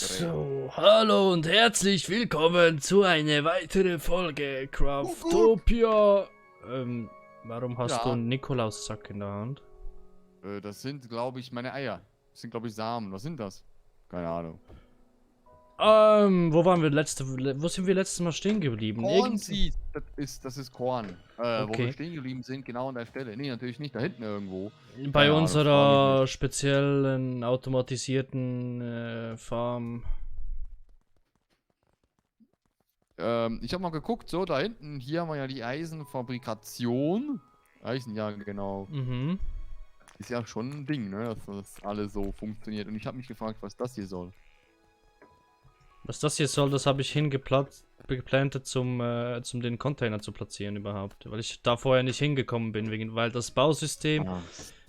So, hallo und herzlich willkommen zu einer weiteren Folge Craftopia. Warum hast du Ja, einen Nikolaussack in der Hand? das sind, glaube ich, meine Eier. Das sind, glaube ich, Samen. Was sind das? Keine Ahnung. Wo sind wir letztes Mal stehen geblieben? Irgendwo. Cornseed, das ist Korn. Wo wir Okay. stehen geblieben sind, genau an der Stelle. Nee, natürlich nicht, da hinten irgendwo. Bei Keine Ahnung, frag mich unserer nicht. speziellen automatisierten Farm. Ich habe mal geguckt, so, da hinten, hier haben wir ja die Eisenfabrikation. Eisen, ja, genau. Mhm. Ist ja schon ein Ding, ne, dass das alles so funktioniert. Und ich habe mich gefragt, was das hier soll. Was das hier soll, das habe ich geplantet, zum den Container zu platzieren überhaupt. Weil ich da vorher nicht hingekommen bin, weil das Bausystem Ah,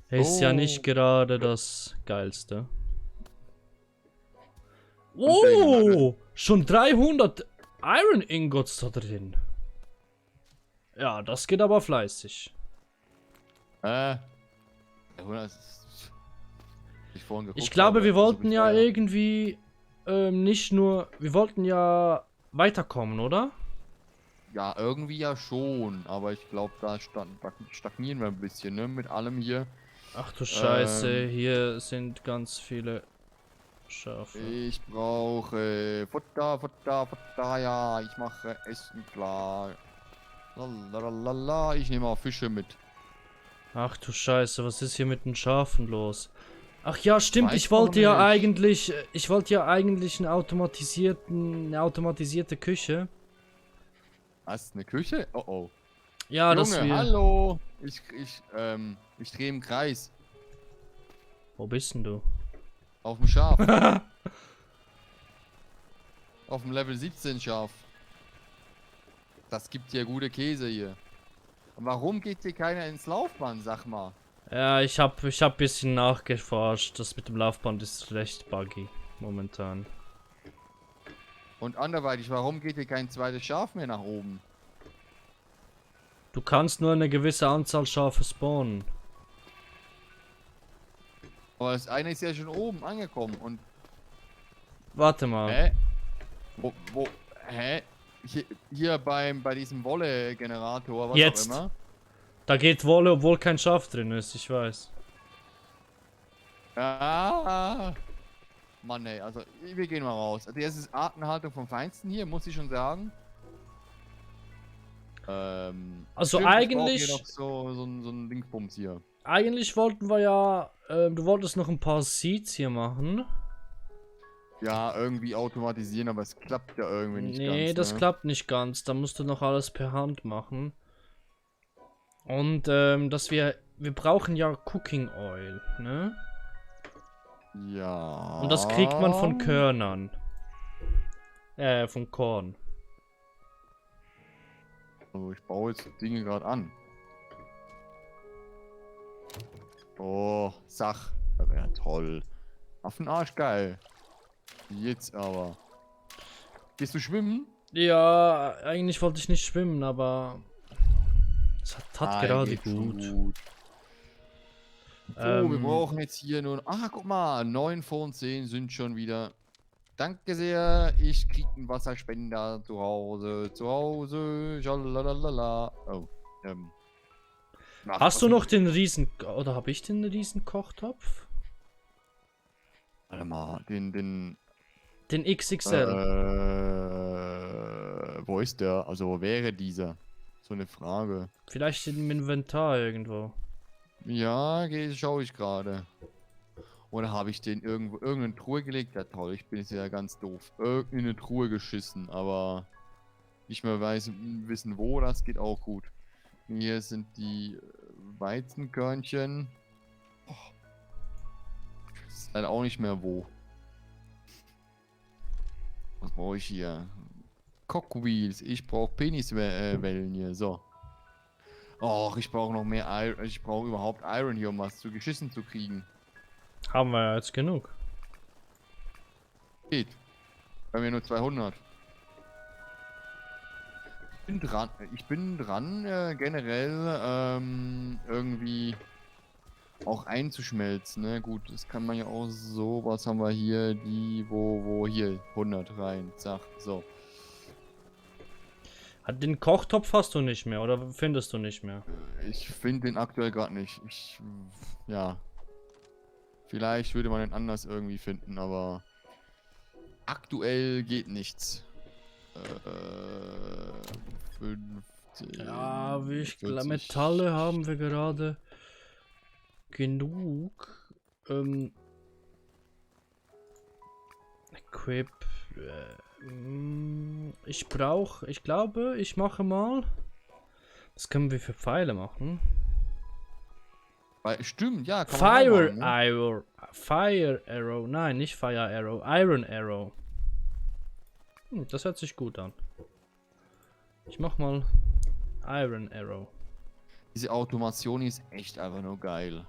ist ja nicht so. gerade das geilste. Und Oh, schon 300 Iron Ingots da drin. Ja, das geht aber fleißig. Ja, ich vorhin Ich geguckt glaube, habe, wir was hab wollten ich ja da ja? irgendwie nicht nur, wir wollten ja weiterkommen, oder? Ja, irgendwie ja schon, aber ich glaube, da stagnieren wir ein bisschen, ne, mit allem hier. Ach du Scheiße, Ähm, hier sind ganz viele Schafe. Ich brauche Futter, ja, ich mache Essen klar. Lalalala, ich nehme auch Fische mit. Ach du Scheiße, was ist hier mit den Schafen los? Ach ja, Ich stimmt, weiß noch nicht. ich wollte ja eigentlich eine automatisierte Küche. Was, eine Küche? Oh oh. Ja, dass Junge, wir. hallo. Ich drehe im Kreis. Wo bist denn du? Auf dem Schaf. Auf dem Level 17 Schaf. Das gibt hier gute Käse hier. Und warum geht hier keiner ins Laufband, sag mal? Ja, ich hab bisschen nachgeforscht. Das mit dem Laufband ist recht buggy momentan. Und anderweitig, warum geht hier kein zweites Schaf mehr nach oben? Du kannst nur eine gewisse Anzahl Schafe spawnen. Aber das eine ist ja schon oben angekommen. Und, Warte mal. hä? Wo, hä? Hier bei diesem Wolle-Generator, was auch Jetzt. immer. Da geht Wolle, obwohl kein Schaf drin ist, ich weiß. Ah, Mann, ey, also wir gehen mal raus. Also das ist Artenhaltung vom Feinsten hier, muss ich schon sagen. Also Stimmt, ich brauche hier noch eigentlich, so ein Dingsbums hier. eigentlich wollten wir ja, du wolltest noch ein paar Seeds hier machen. Ja, irgendwie automatisieren, aber es klappt ja irgendwie nicht Nee, ganz, das ne? klappt nicht ganz. Da musst du noch alles per Hand machen. Und, wir brauchen ja Cooking Oil, ne? Und das kriegt man Ja. von Körnern. Von Korn. Also ich baue jetzt die Dinge gerade an. Oh, Sach. Das wäre toll. Affenarsch geil. Jetzt aber. Gehst du schwimmen? Ja, eigentlich wollte ich nicht schwimmen, aber es hat Nein, gerade geht schon gut. gut. So, wir Ähm, brauchen jetzt hier nur. Ah, guck mal. 9 von 10 sind schon wieder. Danke sehr. Ich krieg einen Wasserspender zu Hause. Zu Hause. Schalalala. Oh. Ach, hast was du noch sind. den oder habe ich den riesen Kochtopf? Warte mal. Den. Den XXL. Wo ist der? Also, wo wäre dieser? So eine Frage. Vielleicht im Inventar irgendwo. Ja, schaue ich gerade. Oder habe ich den irgendwo irgendeine Truhe gelegt? Ja toll, ich bin jetzt ja ganz doof. Irgendeine Truhe geschissen, aber nicht mehr wissen wo, das geht auch gut. Hier sind die Weizenkörnchen. Oh, ich weiß leider auch nicht mehr wo. Was brauche ich hier? Cockwheels. Ich brauche Peniswellen hier. So. Och, ich brauche noch mehr Iron. Ich brauche überhaupt Iron hier, um was zu geschissen zu kriegen. Haben wir ja jetzt genug. Geht. Bei mir nur 200. Ich bin dran, generell irgendwie auch einzuschmelzen, ne? Gut, das kann man ja auch so. Was haben wir hier? Wo hier? 100 rein. Zack, so. Den Kochtopf hast du nicht mehr oder findest du nicht mehr? Ich finde den aktuell gerade nicht. Ja. Vielleicht würde man den anders irgendwie finden, aber aktuell geht nichts. 15, Ja, 40. Metalle haben wir gerade genug. Equip. Ich glaube, ich mache mal. Was können wir für Pfeile machen? Stimmt, ja, kann man auch Fire machen, ne? Arrow. Fire Arrow. Nein, nicht Fire Arrow. Iron Arrow. Das hört sich gut an. Ich mach mal Iron Arrow. Diese Automation ist echt einfach nur geil.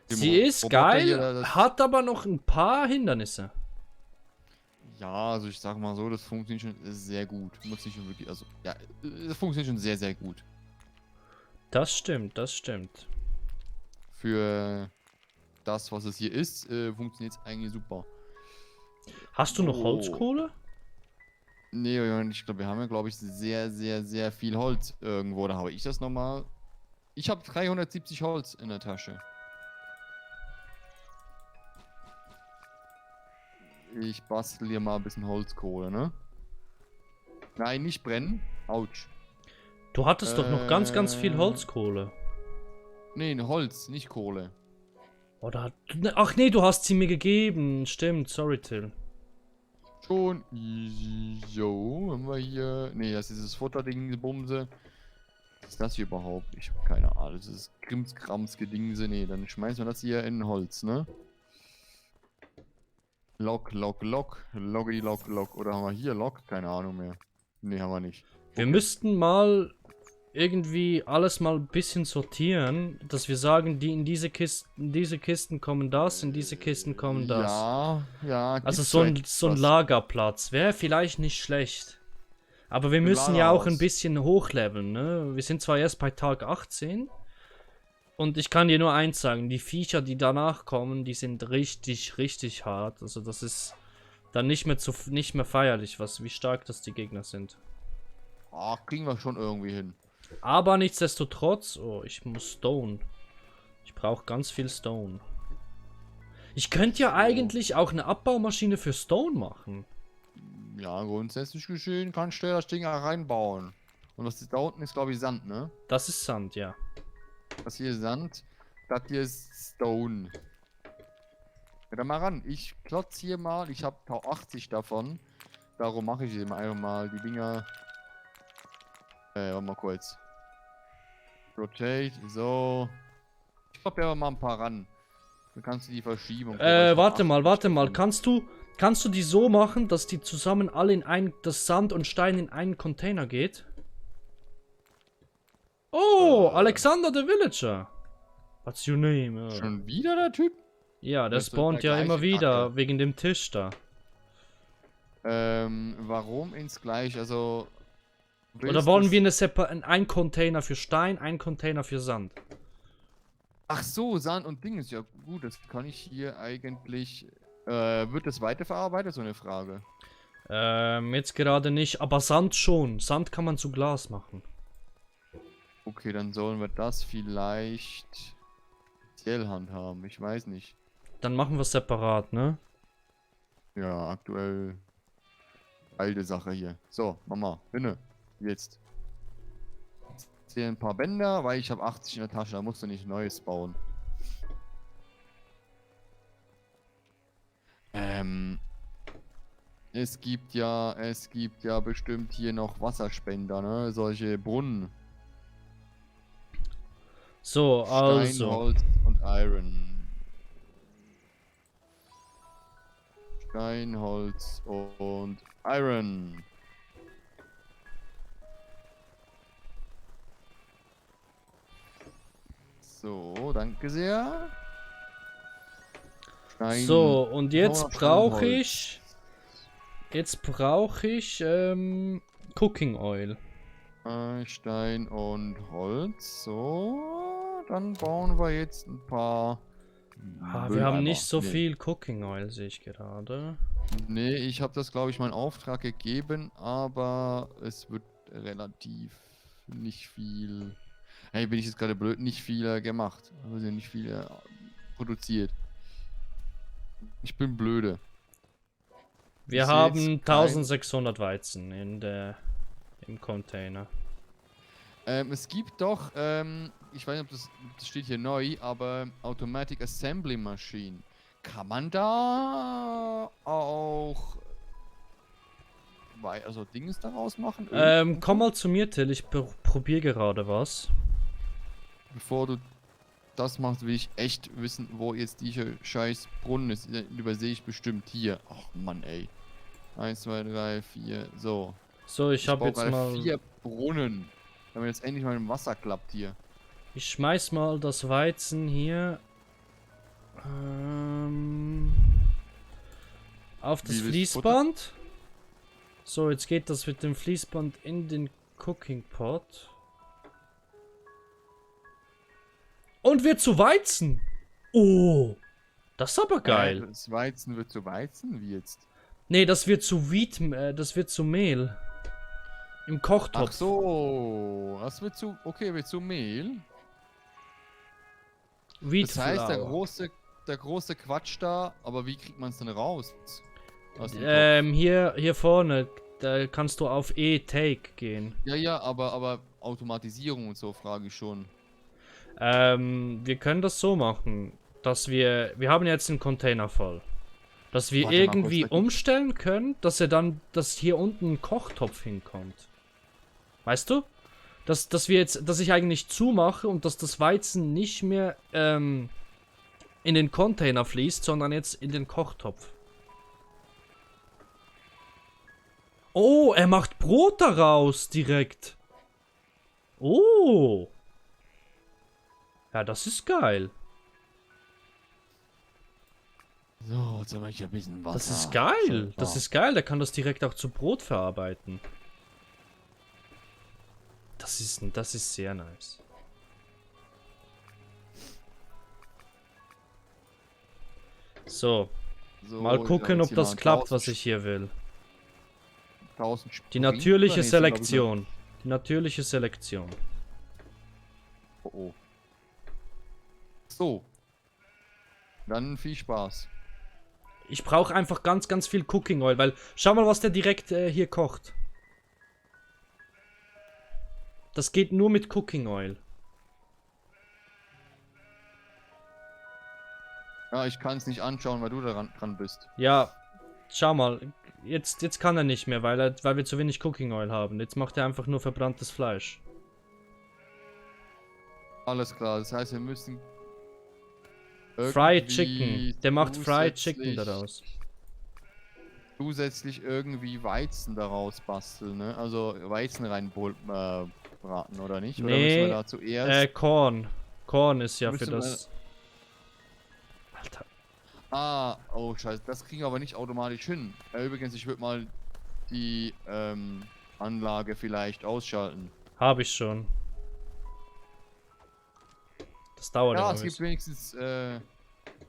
Dem Sie ist Roboter hier, geil, hat aber noch ein paar Hindernisse. Ja, also ich sag mal so, das funktioniert schon sehr gut. Muss nicht wirklich, also, ja, es funktioniert schon sehr, sehr gut. Das stimmt, das stimmt. Für das, was es hier ist, funktioniert es eigentlich super. Hast du noch Oh. Holzkohle? Nee, Jörn, ich glaube, wir haben ja, glaube ich, sehr, sehr, sehr viel Holz irgendwo. Da habe ich das nochmal. Ich habe 370 Holz in der Tasche. Ich bastel hier mal ein bisschen Holzkohle, ne? Nein, nicht brennen. Autsch. Du hattest doch noch ganz viel Holzkohle. Nee, Holz, nicht Kohle. Oder? Ach nee, du hast sie mir gegeben. Stimmt, sorry, Till. Schon easy. Jo, haben wir hier. Nee, das ist das Futterding, Bumse. Was ist das hier überhaupt? Ich habe keine Ahnung. Das ist Krimskrams Gedingse. Nee, dann schmeißen wir das hier in Holz, ne? Lock. Loggedy Lock. Oder haben wir hier Lock? Keine Ahnung mehr. Nee, haben wir nicht. Wir müssten mal irgendwie alles mal ein bisschen sortieren, dass wir sagen, die in diese Kisten kommen das, in diese Kisten kommen das. Ja. Also gibt's so ein was. Lagerplatz wäre vielleicht nicht schlecht. Aber wir müssen ja auch ein bisschen hochleveln, ne? Wir sind zwar erst bei Tag 18. Und ich kann dir nur eins sagen, die Viecher, die danach kommen, die sind richtig hart. Also das ist dann nicht mehr feierlich, wie stark das die Gegner sind. Ah, kriegen wir schon irgendwie hin. Aber nichtsdestotrotz, oh, ich muss Stone. Ich brauche ganz viel Stone. Ich könnte ja So. eigentlich auch eine Abbaumaschine für Stone machen. Ja, grundsätzlich geschehen, kannst du ja das Ding auch reinbauen. Und was ist da unten ist, glaube ich, Sand, ne? Das ist Sand, ja. Das hier ist Sand, das hier ist Stone. Ja, dann mal ran. Ich klotz hier mal, ich habe 80 davon. Darum mache ich eben einfach mal die Dinger. Warte mal kurz. Rotate, so. Ich klopp ja mal ein paar ran. Dann kannst du die verschieben. Warte mal. Kannst du die so machen, dass die zusammen alle das Sand und Stein in einen Container geht? Oh, Alexander the Villager. What's your name? Schon wieder der Typ? Ja, der Das ist spawnt der ja immer gleiche wieder, Kacke. wegen dem Tisch da. Warum ins Gleich? Also. Oder wollen wir ein Container für Stein, ein Container für Sand? Ach so, Sand und Ding ist ja gut. Das kann ich hier eigentlich. Wird das weiterverarbeitet? So eine Frage. Jetzt gerade nicht, aber Sand schon. Sand kann man zu Glas machen. Okay, dann sollen wir das vielleicht speziell handhaben. Ich weiß nicht. Dann machen wir es separat, ne? Ja, aktuell alte Sache hier. So, Mama, binne. Jetzt. Hier ein paar Bänder, weil ich habe 80 in der Tasche. Da musst du nicht Neues bauen. Es gibt ja bestimmt hier noch Wasserspender, ne? Solche Brunnen. So, Stein, also. Holz und Iron. Stein, Holz und Iron. So, danke sehr. Stein, So, und jetzt Stein, brauche Holz. ich. Cooking Oil. Stein und Holz. So. dann bauen wir jetzt ein paar... wir haben nicht so viel Cooking Oil, sehe ich gerade. Nee, ich habe das, glaube ich, mal in Auftrag gegeben, aber es wird relativ nicht viel... Hey, bin ich jetzt gerade blöd, nicht viel gemacht. Also nicht viel produziert. Ich bin blöde. Wir haben 1600 Weizen im Container. Es gibt doch, ich weiß nicht, ob das steht hier neu, aber Automatic Assembly Machine. Kann man da auch also Dinges daraus machen? Komm mal zu mir, Till, ich probiere gerade was. Bevor du das machst, will ich echt wissen, wo jetzt dieser scheiß Brunnen ist. Den übersehe ich bestimmt hier. Ach Mann, ey. 1, 2, 3, 4, so. So, ich habe jetzt mal 4 Brunnen. Damit jetzt endlich mal im Wasser klappt hier. Ich schmeiß mal das Weizen hier auf das Fließband. So, jetzt geht das mit dem Fließband in den Cooking Pot. Und wird zu Weizen. Oh, das ist aber geil. Das Weizen wird zu Weizen, wie jetzt? Nee, das wird zu das wird zu Mehl. Im Kochtopf. Ach so, das wird zu, okay, wird zu Mehl. Das heißt, der große Quatsch da, aber wie kriegt man es denn raus? Hier vorne, da kannst du auf E-Take gehen. Ja, aber Automatisierung und so frage ich schon. Wir können das so machen, dass wir haben jetzt einen Container voll. Dass wir irgendwie umstellen können, dass hier unten ein Kochtopf hinkommt. Weißt du? Dass ich eigentlich zumache und dass das Weizen nicht mehr in den Container fließt, sondern jetzt in den Kochtopf. Oh, er macht Brot daraus direkt. Oh. Ja, das ist geil. So, jetzt habe ich ein bisschen Wasser. Das ist geil. Das ist geil. Der kann das direkt auch zu Brot verarbeiten. Das ist sehr nice. So. Mal gucken, ob das klappt, was ich hier will. Die natürliche Selektion. Die natürliche Selektion. Oh oh. So. Dann viel Spaß. Ich brauche einfach ganz, ganz viel Cooking Oil, weil schau mal, was der direkt hier kocht. Das geht nur mit Cooking Oil. Ja, ich kann es nicht anschauen, weil du da dran bist. Ja, schau mal. Jetzt kann er nicht mehr, weil wir zu wenig Cooking Oil haben. Jetzt macht er einfach nur verbranntes Fleisch. Alles klar, das heißt, wir müssen... Fried Chicken. Der macht Fried Chicken daraus. Zusätzlich irgendwie Weizen daraus basteln, ne? Also Weizen braten, oder nicht? Oder nee, müssen wir da zuerst... Korn. Korn ist ja für das... Alter. Ah, oh scheiße, das kriegen wir aber nicht automatisch hin. Übrigens, ich würde mal die Anlage vielleicht ausschalten. Habe ich schon. Das dauert ja, es gibt wenigstens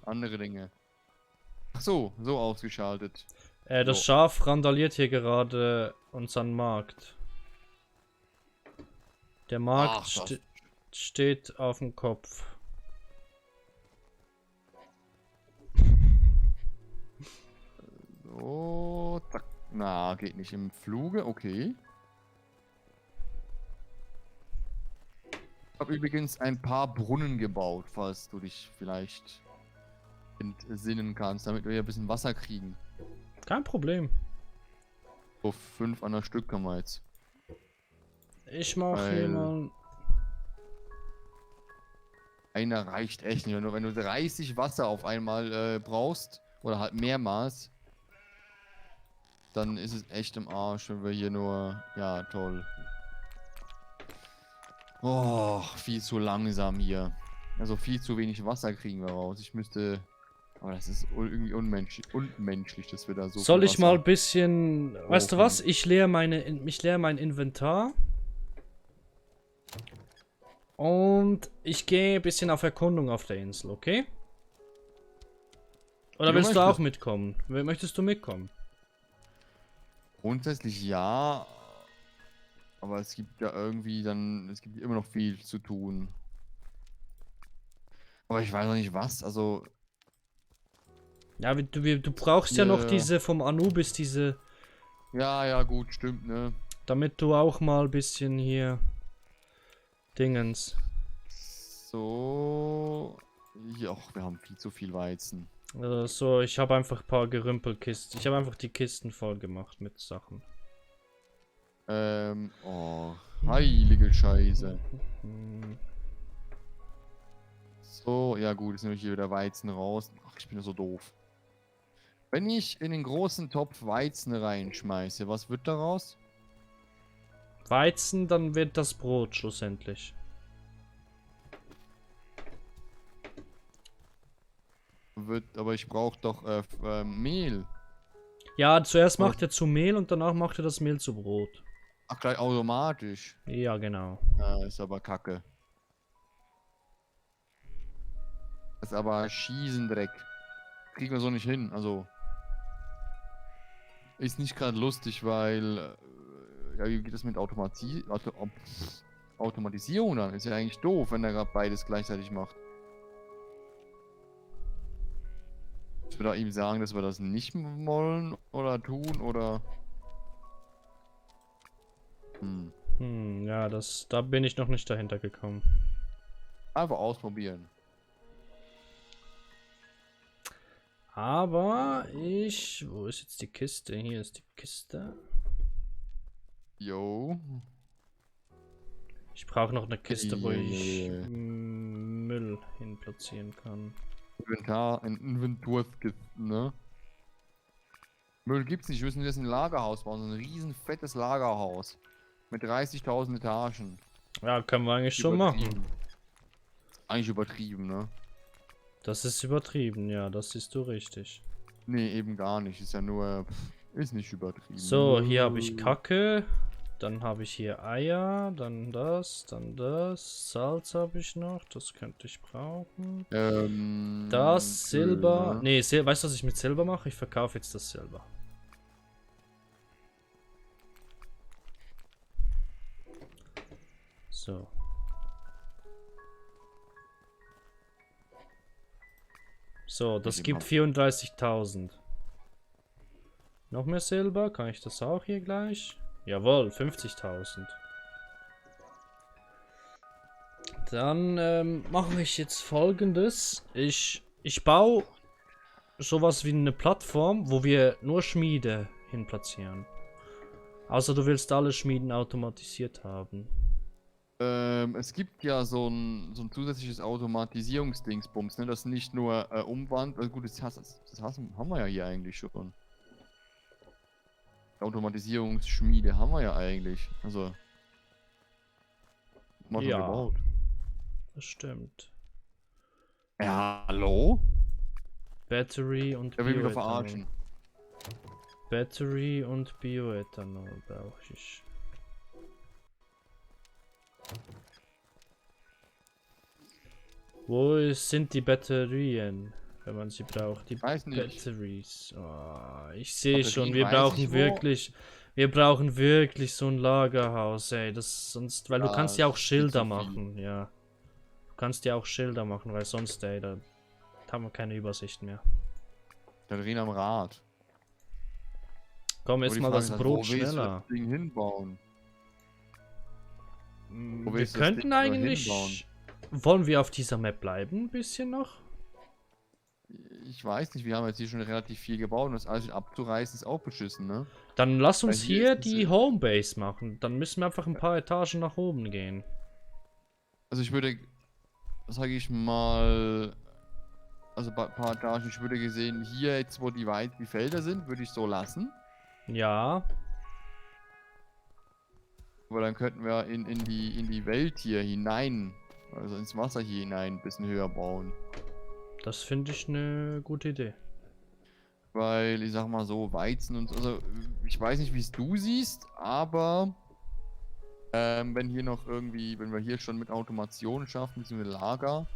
andere Dinge. Ach so, so ausgeschaltet. Das Schaf randaliert hier gerade unseren Markt. Der Markt steht auf dem Kopf. So, zack. Na, geht nicht im Fluge, okay. Ich habe übrigens ein paar Brunnen gebaut, falls du dich vielleicht entsinnen kannst, damit wir ein bisschen Wasser kriegen. Kein Problem. So 5 an der Stück kann man jetzt. Ich mache hier mal... Einer reicht echt nicht. Wenn du 30 Wasser auf einmal brauchst, oder halt mehrmals, dann ist es echt im Arsch, wenn wir hier nur... Ja, toll. Oh, viel zu langsam hier. Also viel zu wenig Wasser kriegen wir raus. Ich müsste... Aber das ist irgendwie unmenschlich, dass wir da so... Soll ich mal ein bisschen... Weißt du was? Ich leere mein Inventar. Und ich gehe ein bisschen auf Erkundung auf der Insel, okay? Oder Du willst du auch möchtest. mitkommen? Möchtest du mitkommen? Grundsätzlich ja, aber es gibt ja irgendwie dann, es gibt immer noch viel zu tun. Aber ich weiß noch nicht was, also Ja, du brauchst ja noch hier, diese vom Anubis, diese, ja, ja, gut, stimmt, ne? damit du auch mal ein bisschen hier Dingens. So, ja, och, wir haben viel zu viel Weizen. So, ich habe einfach ein paar Gerümpelkisten. Ich habe einfach die Kisten voll gemacht mit Sachen. Oh, heilige Scheiße. Hm. So, ja gut, jetzt nehme ich hier wieder Weizen raus. Ach, ich bin ja so doof. Wenn ich in den großen Topf Weizen reinschmeiße, was wird daraus? Weizen, dann wird das Brot schlussendlich. Aber ich brauche doch Mehl. Ja, zuerst Aber macht er zu Mehl und danach macht er das Mehl zu Brot. ach, gleich automatisch. Ja, genau. Ja, ist aber kacke. Das ist aber Schießendreck. Kriegen wir so nicht hin. Also, ist nicht gerade lustig, weil, ja, wie geht das mit Automatisierung dann? Ist ja eigentlich doof, wenn er gerade beides gleichzeitig macht. Ich würde ihm sagen, dass wir das nicht wollen oder tun oder. Ja, da bin ich noch nicht dahinter gekommen. Einfach ausprobieren. Aber wo ist jetzt die Kiste? Hier ist die Kiste. Jo. Ich brauche noch eine Kiste, wo ich Yeah. Müll hin platzieren kann. Ein Inventurskisten, ne? Müll gibt's nicht, wir müssen jetzt ein Lagerhaus bauen, so ein riesen fettes Lagerhaus. Mit 30.000 Etagen. Ja, können wir eigentlich schon machen. Eigentlich übertrieben, ne? Das ist übertrieben, ja, das siehst du richtig. Nee, eben gar nicht. Ist ja nur. Ist nicht übertrieben. So, hier habe ich Kacke. Dann habe ich hier Eier. Dann das. Salz habe ich noch. Das könnte ich brauchen. Das, Silber. Ne? Nee, weißt du, was ich mit Silber mache? Ich verkaufe jetzt das Silber. So. So, das gibt 34.000. Noch mehr Silber? Kann ich das auch hier gleich? Jawohl, 50.000. Dann mache ich jetzt Folgendes. Ich baue sowas wie eine Plattform, wo wir nur Schmiede hin platzieren. Außer du willst alle Schmieden automatisiert haben. Es gibt ja so ein zusätzliches Automatisierungsdingsbums, ne? Das nicht nur umwandelt. Also gut, haben wir ja hier eigentlich schon. Automatisierungsschmiede haben wir ja eigentlich. Also. Mal schon Ja, gebaut. das stimmt. Ja, hallo? Battery und Der will mich doch Bioethanol. verarschen. Battery und Bioethanol brauche ich. Sind die Batterien, wenn man sie braucht? Die Weiß nicht. Batteries. Oh, ich sehe Batterien schon, wir weiß brauchen ich wo. wir brauchen wirklich so ein Lagerhaus, ey. Das sonst, weil du kannst ja auch ist viel Schilder zu viel. machen, ja. Du kannst ja auch Schilder machen, weil sonst, ey, da haben wir keine Übersicht mehr. Batterien am Rad. Komm, Aber ess die mal Frage das ist halt, Brot wo willst du schneller. das Ding hinbauen? Wo Wir willst du das könnten Ding aber eigentlich. hinbauen? Wollen wir auf dieser Map bleiben? Ein bisschen noch? Ich weiß nicht, wir haben jetzt hier schon relativ viel gebaut und das alles abzureißen ist auch beschissen, ne? Dann lass uns Weil hier hier ist die Homebase machen. Dann müssen wir einfach ein paar Etagen nach oben gehen. Also ich würde, sage ich mal, also ein paar Etagen, ich würde gesehen, hier jetzt, wo die Felder sind, würde ich so lassen. Ja, Aber dann könnten wir in die Welt hier hinein, also ins Wasser hier hinein, ein bisschen höher bauen. das finde ich eine gute Idee. Weil, ich sag mal so, Weizen und so, also ich weiß nicht, wie es du siehst, aber Wenn hier noch irgendwie, wenn wir hier schon mit Automation schaffen, beziehungsweise Lager,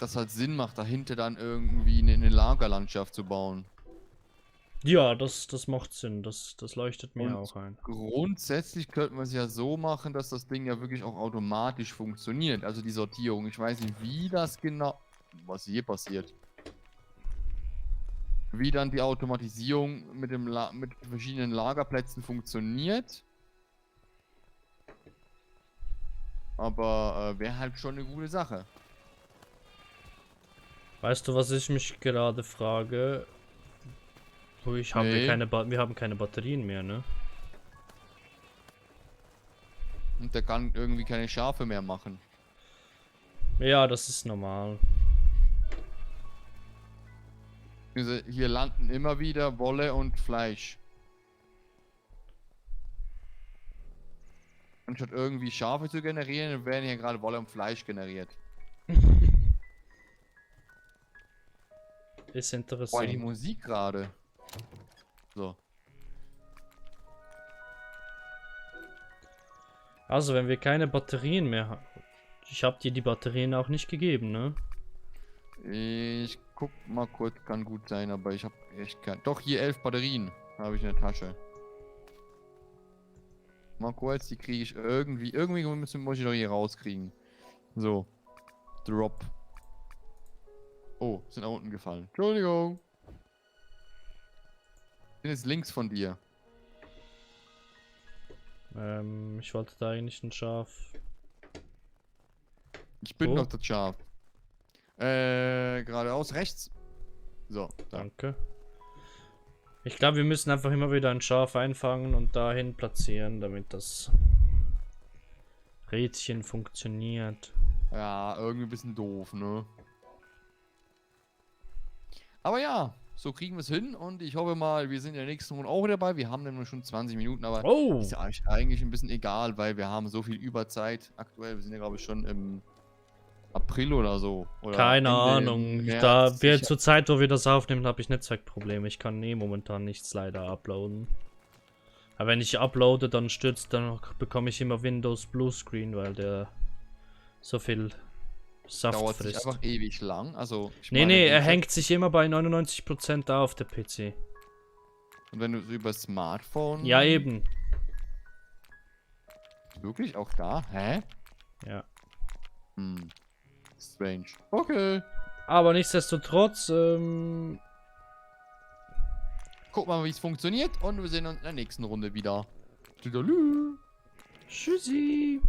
das halt Sinn macht, dahinter dann irgendwie eine Lagerlandschaft zu bauen. Ja, das macht Sinn. Das leuchtet mir Und auch ein. grundsätzlich könnten wir es ja so machen, dass das Ding ja wirklich auch automatisch funktioniert. Also die Sortierung. Ich weiß nicht, wie das genau... Was hier passiert. Wie dann die Automatisierung mit mit verschiedenen Lagerplätzen funktioniert. Aber wäre halt schon eine gute Sache. Weißt du, was ich mich gerade frage? Haben wir wir haben keine Batterien mehr, ne? Und der kann irgendwie keine Schafe mehr machen. Ja, das ist normal. Also hier landen immer wieder Wolle und Fleisch. Anstatt irgendwie Schafe zu generieren, werden hier gerade Wolle und Fleisch generiert. Ist Boah, die interessant. Musik gerade. So. Also, wenn wir keine Batterien mehr haben. Ich habe dir die Batterien auch nicht gegeben, ne? Ich guck mal kurz, kann gut sein, aber ich habe echt kein... Doch, hier 11 Batterien habe ich in der Tasche. Mal kurz, die kriege ich irgendwie... Irgendwie muss ich doch hier rauskriegen. So. Drop. Oh, sind nach unten gefallen. Entschuldigung. Bin jetzt links von dir. Ich wollte da eigentlich ein Schaf. Ich bin Wo? noch das Schaf. Geradeaus, rechts. So, da. Danke. Ich glaube, wir müssen einfach immer wieder ein Schaf einfangen und dahin platzieren, damit das Rädchen funktioniert. Ja, irgendwie ein bisschen doof, ne? Aber ja, so kriegen wir es hin und ich hoffe mal, wir sind in der nächsten Runde auch dabei. Wir haben nämlich schon 20 Minuten, aber Oh! ist ja eigentlich ein bisschen egal, weil wir haben so viel Überzeit aktuell. Wir sind ja, glaube ich, schon im April oder so. Oder Keine Ende Ahnung. März. Da wir Sicher. zur Zeit, wo wir das aufnehmen, habe ich Netzwerkprobleme. Ich kann momentan nichts leider uploaden. Aber wenn ich uploade, dann stürzt, dann bekomme ich immer Windows Bluescreen, weil der so viel Saft Dauert sich frisst. einfach ewig lang. Also, ich Nee, meine, nee, wenn er ich hängt sich immer bei 99% auf, der PC. und wenn du so über Smartphone. Ja, eben. Wirklich auch da? Hä? Ja. Hm. Strange. Okay. Aber nichtsdestotrotz, Guck mal, wie es funktioniert und wir sehen uns in der nächsten Runde wieder. Tschüssi. Tschüssi.